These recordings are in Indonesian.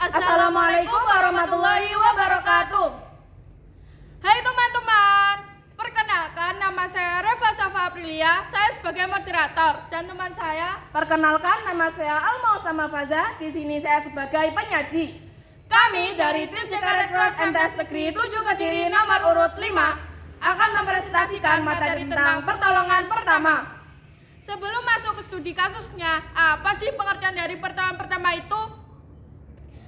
Assalamualaikum warahmatullahi wabarakatuh. Hai teman-teman, perkenalkan nama saya Reva Safa Aprilia, saya sebagai moderator dan teman saya. Perkenalkan nama saya Alma Ustama Faza, di sini saya sebagai penyaji. Kami dari tim Secret Cross MTS Negeri 7 Kediri nomor urut 5 akan mempresentasikan materi tentang pertolongan pertama. Sebelum masuk ke studi kasusnya, apa sih pengertian dari pertolongan pertama itu?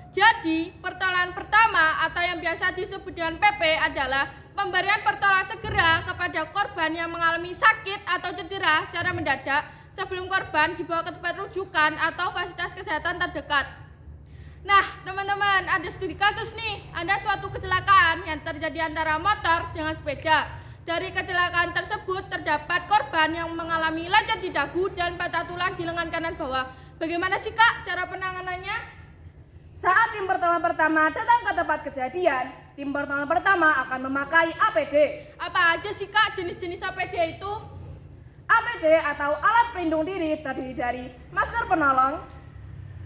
Jadi, pertolongan pertama atau yang biasa disebut dengan PP adalah pemberian pertolongan segera kepada korban yang mengalami sakit atau cedera secara mendadak sebelum korban dibawa ke tempat rujukan atau fasilitas kesehatan terdekat. Nah, teman-teman, ada studi kasus nih. Ada suatu kecelakaan yang terjadi antara motor dengan sepeda. Dari kecelakaan tersebut terdapat korban yang mengalami lecet di dagu dan patah tulang di lengan kanan bawah. Bagaimana sih Kak cara penanganannya? Saat tim pertolongan pertama datang ke tempat kejadian, tim pertolongan pertama akan memakai APD. Apa aja sih Kak jenis-jenis APD itu? APD atau alat pelindung diri terdiri dari masker penolong,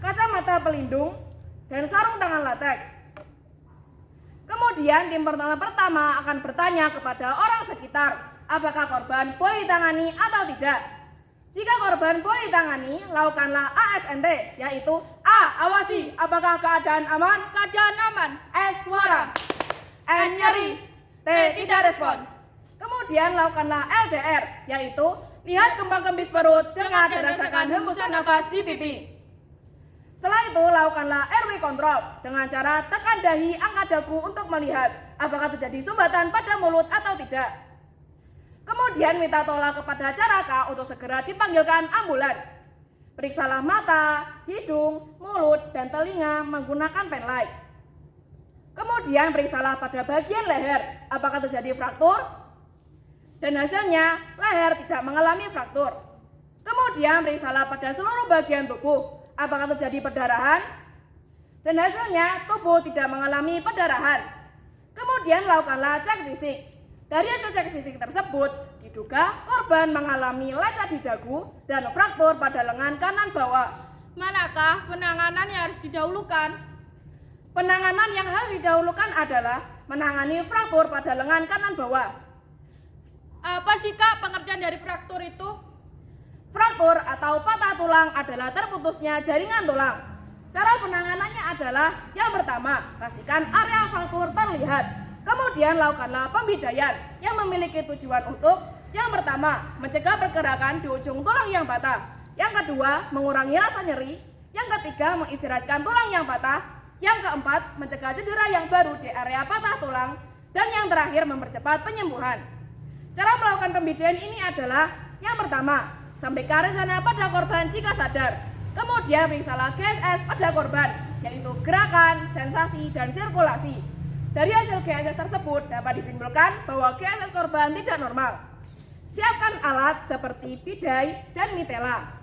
kacamata pelindung, dan sarung tangan latex. Kemudian tim pertolongan pertama akan bertanya kepada orang sekitar apakah korban boleh ditangani atau tidak. Jika korban boleh ditangani, lakukanlah ASNT, yaitu A. Awasi apakah keadaan aman, Keadaan aman. S. Suara, N. Nyeri, T. Tidak respon. Kemudian lakukanlah LDR, yaitu lihat kembang-kembis perut, dengar dan rasakan hembusan nafas di pipi. Setelah itu lakukanlah RW kontrol dengan cara tekan dahi angkat dagu untuk melihat apakah terjadi sumbatan pada mulut atau tidak. Kemudian minta tolak kepada Caraka untuk segera dipanggilkan ambulans. Periksalah mata, hidung, mulut, dan telinga menggunakan penlight. Kemudian periksalah pada bagian leher apakah terjadi fraktur. Dan hasilnya leher tidak mengalami fraktur. Kemudian periksalah pada seluruh bagian tubuh apakah terjadi perdarahan. Dan hasilnya tubuh tidak mengalami perdarahan. Kemudian lakukanlah cek fisik. Dari hasil cek fisik tersebut, diduga korban mengalami lecet di dagu dan fraktur pada lengan kanan bawah. Manakah penanganan yang harus didahulukan? Penanganan yang harus didahulukan adalah menangani fraktur pada lengan kanan bawah. Apa sih Kak pengertian dari fraktur itu? Fraktur atau patah tulang adalah terputusnya jaringan tulang. Cara penanganannya adalah yang pertama, pastikan area fraktur terlihat. Kemudian lakukanlah pembidaian yang memiliki tujuan untuk yang pertama, mencegah pergerakan di ujung tulang yang patah. Yang kedua, mengurangi rasa nyeri. Yang ketiga, mengistirahatkan tulang yang patah. Yang keempat, mencegah cedera yang baru di area patah tulang. Dan yang terakhir, mempercepat penyembuhan. Cara melakukan pembidaian ini adalah yang pertama, sampaikan rencana pada korban jika sadar. Kemudian periksalah GSS pada korban, yaitu gerakan, sensasi, dan sirkulasi. Dari hasil GSS tersebut dapat disimpulkan bahwa GSS korban tidak normal. Siapkan alat seperti bidai dan mitela.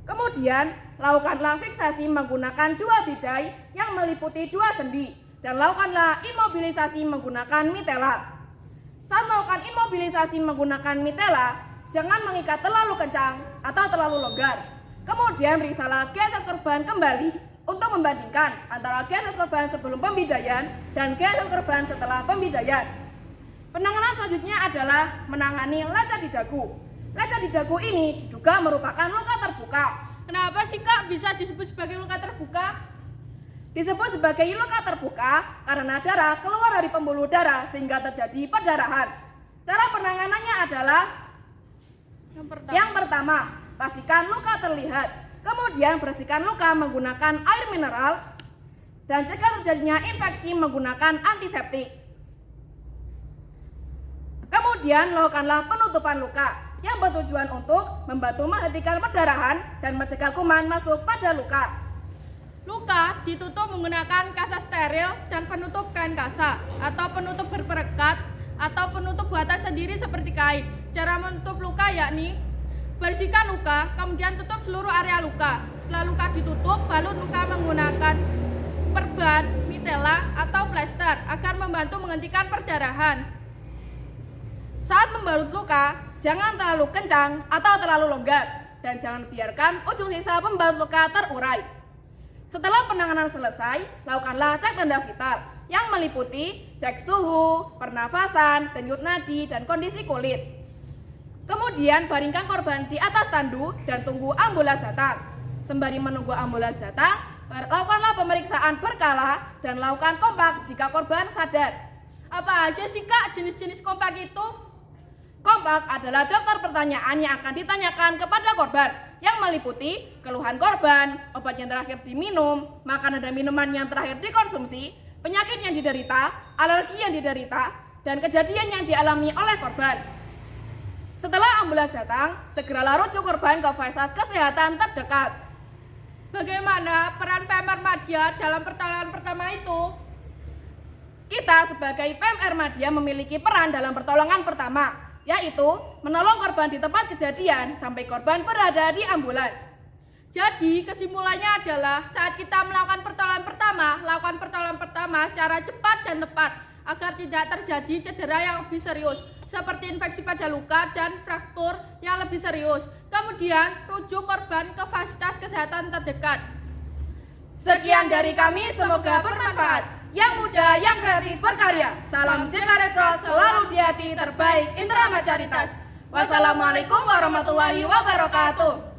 Kemudian lakukanlah fiksasi menggunakan 2 bidai yang meliputi 2 sendi dan lakukanlah imobilisasi menggunakan mitela. Saat melakukan imobilisasi menggunakan mitela, jangan mengikat terlalu kencang atau terlalu longgar. Kemudian periksalah GSS korban kembali untuk membandingkan antara GSS korban sebelum pembidaian dan GSS korban setelah pembidaian. Penanganan selanjutnya adalah menangani lecet di dagu. Lecet di dagu ini diduga merupakan luka terbuka. Kenapa sih Kak bisa disebut sebagai luka terbuka? Disebut sebagai luka terbuka karena darah keluar dari pembuluh darah sehingga terjadi perdarahan. Cara penanganannya adalah yang pertama, pastikan luka terlihat. Kemudian bersihkan luka menggunakan air mineral dan cegah terjadinya infeksi menggunakan antiseptik. Kemudian lakukanlah penutupan luka yang bertujuan untuk membantu menghentikan perdarahan dan mencegah kuman masuk pada luka. Luka ditutup menggunakan kasa steril dan penutup kain kasa atau penutup berperekat atau penutup buatan sendiri seperti kain. Cara menutup luka yakni bersihkan luka, kemudian tutup seluruh area luka. Setelah luka ditutup, balut luka menggunakan perban, mitela, atau plester agar membantu menghentikan perdarahan. Saat membalut luka, jangan terlalu kencang atau terlalu longgar dan jangan biarkan ujung sisa pembalut luka terurai. Setelah penanganan selesai, lakukanlah cek tanda vital yang meliputi cek suhu, pernafasan, denyut nadi, dan kondisi kulit. Kemudian baringkan korban di atas tandu dan tunggu ambulans datang. Sembari menunggu ambulans datang, lakukanlah pemeriksaan berkala dan lakukan kompak jika korban sadar. Apa aja sih Kak jenis-jenis kompak itu? Kompak adalah daftar pertanyaan yang akan ditanyakan kepada korban yang meliputi keluhan korban, obat yang terakhir diminum, makanan dan minuman yang terakhir dikonsumsi, penyakit yang diderita, alergi yang diderita, dan kejadian yang dialami oleh korban. Setelah ambulans datang, segeralah rujuk korban ke fasilitas kesehatan terdekat. Bagaimana peran PMR Madya dalam pertolongan pertama itu? Kita sebagai PMR Madya memiliki peran dalam pertolongan pertama, yaitu menolong korban di tempat kejadian sampai korban berada di ambulans. Jadi kesimpulannya adalah saat kita melakukan pertolongan pertama, lakukan pertolongan pertama secara cepat dan tepat agar tidak terjadi cedera yang lebih serius seperti infeksi pada luka dan fraktur yang lebih serius. Kemudian rujuk korban ke fasilitas kesehatan terdekat. Sekian dari kami, semoga bermanfaat. Yang muda, yang kreatif, berkarya. Salam JK Retro, selalu di hati, terbaik Indramayu Caritas. Wassalamualaikum warahmatullahi wabarakatuh.